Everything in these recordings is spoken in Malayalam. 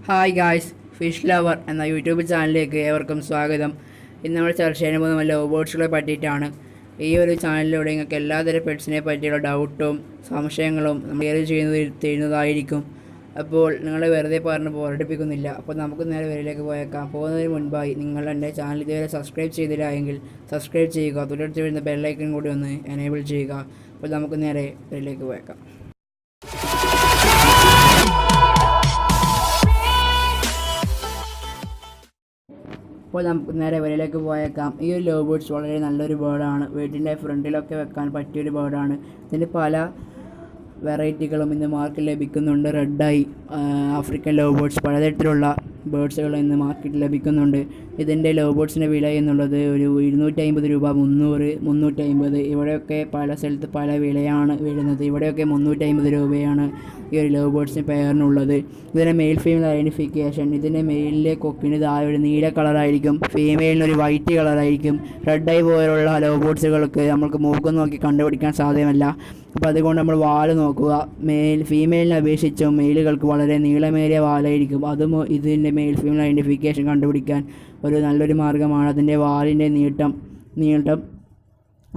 ഹായ് ഗായ്സ്, ഫിഷ് ലവർ എന്ന യൂട്യൂബ് ചാനലിലേക്ക് ഏവർക്കും സ്വാഗതം. ഇന്ന് നമ്മൾ ചർച്ച ചെയ്യാൻ പോകുന്ന ലവ് ബേർഡ്സുകളെ പറ്റിയിട്ടാണ്. ഈ ഒരു ചാനലിലൂടെ നിങ്ങൾക്ക് എല്ലാതരം പെറ്റ്സിനെ പറ്റിയുള്ള ഡൗട്ടും സംശയങ്ങളും നമ്മൾ ചെയ്യുന്നതായിരിക്കും. അപ്പോൾ നിങ്ങളെ വെറുതെ പറഞ്ഞ് ബോറടിപ്പിക്കുന്നില്ല. അപ്പോൾ നമുക്ക് നേരെ വരിലേക്ക് പോയേക്കാം. പോകുന്നതിന് മുൻപായി നിങ്ങൾ എൻ്റെ ചാനൽ ഇതുവരെ സബ്സ്ക്രൈബ് ചെയ്തില്ല എങ്കിൽ സബ്സ്ക്രൈബ് ചെയ്യുക. തൊട്ടടുത്ത് വരുന്ന ബെല്ലൈക്കൺ കൂടി ഒന്ന് എനേബിൾ ചെയ്യുക. അപ്പോൾ നമുക്ക് നേരെ വരിലേക്ക് പോയേക്കാം. അപ്പോൾ നമുക്ക് നേരെ വരയിലേക്ക് പോയേക്കാം. ഈ ഒരു ലവ് ബേർഡ്സ് വളരെ നല്ലൊരു ബേർഡാണ്. വീട്ടിൻ്റെ ഫ്രണ്ടിലൊക്കെ വെക്കാൻ പറ്റിയൊരു ബേർഡാണ്. ഇതിന് പല വെറൈറ്റികളും ഇന്ന് മാർക്കറ്റിൽ ലഭിക്കുന്നുണ്ട്. Red I, African love birds, പലതരത്തിലുള്ള ബേർഡ്സുകൾ ഇന്ന് മാർക്കറ്റിൽ ലഭിക്കുന്നുണ്ട്. ഇതിൻ്റെ ലവ് ബേർഡ്സിൻ്റെ വില എന്നുള്ളത് ഒരു 250 രൂപ, 300, 350. ഇവിടെയൊക്കെ പല സ്ഥലത്ത് പല വിലയാണ് വരുന്നത്. ഇവിടെയൊക്കെ 350 രൂപയാണ് ഈ ഒരു ലവ് ബേർഡ്സിന് പെയറിനുള്ളത്. ഇതിൻ്റെ മെയിൽ ഫീമെയിൽ ഐഡൻറ്റിഫിക്കേഷൻ, ഇതിൻ്റെ മെയിലിലെ കൊക്കിന് താഴെ ഒരു നീല കളറായിരിക്കും, ഫീമെയിലിന് ഒരു വൈറ്റ് കളറായിരിക്കും. റെഡ് ഐ പോലുള്ള ലവ് ബേർഡ്സുകൾക്ക് നമുക്ക് മൂക്കം നോക്കി കണ്ടുപിടിക്കാൻ സാധ്യമല്ല. അപ്പോൾ അതുകൊണ്ട് നമ്മൾ വാല് നോക്കുക. ഫീമെയിലിനെ അപേക്ഷിച്ചും മെയിലുകൾക്ക് വളരെ നീളമേറിയ വാലായിരിക്കും. അതും ഇതിൻ്റെ മെയിൽ ഫീമെയിൽ ഐഡൻറ്റിഫിക്കേഷൻ കണ്ടുപിടിക്കാൻ ഒരു നല്ലൊരു മാർഗ്ഗമാണ് അതിൻ്റെ വാലിൻ്റെ നീട്ടം.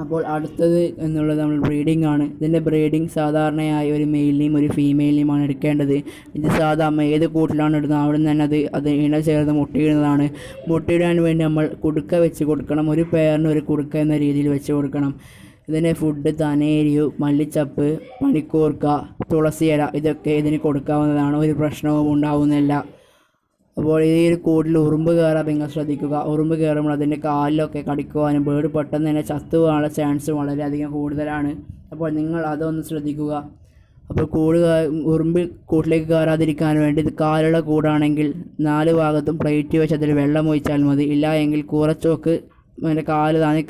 അപ്പോൾ അടുത്തത് എന്നുള്ളത് നമ്മൾ ബ്രീഡിംഗ് ആണ്. ഇതിൻ്റെ ബ്രീഡിംഗ് സാധാരണയായി ഒരു മെയിലിനെയും ഒരു ഫീമെയിലിനെയുമാണ് എടുക്കേണ്ടത്. ഇത് സാധാരണ ഏത് കൂട്ടിലാണ് ഇടുന്നത് അവിടെ നിന്ന് തന്നെ അത് ഇണ ചേർന്ന് മുട്ടയിടുന്നതാണ്. മുട്ടയിടാൻ വേണ്ടി നമ്മൾ കുടുക്ക വെച്ച് കൊടുക്കണം. ഒരു പെയറിന് ഒരു കുടുക്ക എന്ന രീതിയിൽ വെച്ച് കൊടുക്കണം. ഇതിന് ഫുഡ് തനേരിയു, മല്ലിച്ചപ്പ്, പനിക്കൂർക്ക, തുളസിയില ഇതൊക്കെ ഇതിന് കൊടുക്കാവുന്നതാണ്. ഒരു പ്രശ്നവും ഉണ്ടാവുന്നില്ല. അപ്പോൾ ഈ ഒരു കൂട്ടിൽ ഉറുമ്പ് കയറാൻ നിങ്ങൾ ശ്രദ്ധിക്കുക. ഉറുമ്പ് കയറുമ്പോൾ അതിൻ്റെ കാലിലൊക്കെ കടിക്കുവാനും ബേർഡ് പെട്ടെന്ന് തന്നെ ചത്തുപോകാനുള്ള ചാൻസ് വളരെയധികം കൂടുതലാണ്. അപ്പോൾ നിങ്ങൾ അതൊന്ന് ശ്രദ്ധിക്കുക. അപ്പോൾ ഉറുമ്പ് കൂട്ടിലേക്ക് കയറാതിരിക്കാൻ വേണ്ടി ഇത് കാലുള്ള കൂടാണെങ്കിൽ 4 ഭാഗത്തും പ്ലേറ്റ് വെച്ച് അതിൽ വെള്ളം ഒഴിച്ചാൽ മതി. ഇല്ല എങ്കിൽ കൂറച്ചോക്ക് അതിൻ്റെ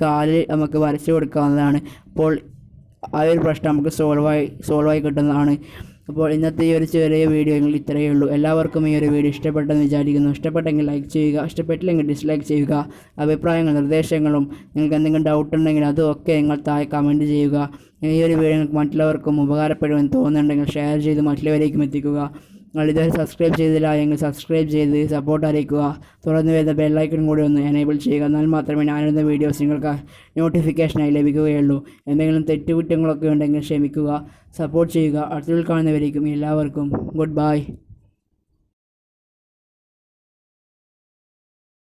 കാല് നമുക്ക് വരച്ച് കൊടുക്കാവുന്നതാണ്. അപ്പോൾ ആ ഒരു പ്രശ്നം നമുക്ക് സോൾവായി കിട്ടുന്നതാണ്. അപ്പോൾ ഇന്നത്തെ ഈ ഒരു ചെറിയ വീഡിയോ ഇത്രയേ ഉള്ളൂ. എല്ലാവർക്കും ഈ ഒരു വീഡിയോ ഇഷ്ടപ്പെട്ടെന്ന് വിചാരിക്കുന്നു. ഇഷ്ടപ്പെട്ടെങ്കിൽ ലൈക്ക് ചെയ്യുക, ഇഷ്ടപ്പെട്ടില്ലെങ്കിൽ ഡിസ്ലൈക്ക് ചെയ്യുക. അഭിപ്രായങ്ങളും നിർദ്ദേശങ്ങളും നിങ്ങൾക്ക് എന്തെങ്കിലും ഡൗട്ട് ഉണ്ടെങ്കിൽ അതുമൊക്കെ നിങ്ങൾ താഴെ കമൻറ്റ് ചെയ്യുക. ഈ ഒരു വീഡിയോ നിങ്ങൾക്ക് മറ്റുള്ളവർക്കും ഉപകാരപ്പെടുമെന്ന് തോന്നുന്നുണ്ടെങ്കിൽ ഷെയർ ചെയ്ത് മറ്റുള്ളവരേക്കും എത്തിക്കുക. നിങ്ങൾ ഇതുവരെ സബ്സ്ക്രൈബ് ചെയ്തില്ല എങ്കിൽ സബ്സ്ക്രൈബ് ചെയ്ത് സപ്പോർട്ട് അറിയിക്കുക. തുടർന്ന് വരുന്ന ബെല്ലൈക്കൺ കൂടി ഒന്ന് എനേബിൾ ചെയ്യുക. എന്നാൽ മാത്രമേ ഞാനിടുന്ന വീഡിയോസ് നിങ്ങൾക്ക് നോട്ടിഫിക്കേഷനായി ലഭിക്കുകയുള്ളൂ. എന്തെങ്കിലും തെറ്റുകുറ്റങ്ങളൊക്കെ ഉണ്ടെങ്കിൽ ക്ഷമിക്കുക, സപ്പോർട്ട് ചെയ്യുക. അടുത്തതിൽ കാണുന്നവരേക്കും എല്ലാവർക്കും ഗുഡ് ബൈ.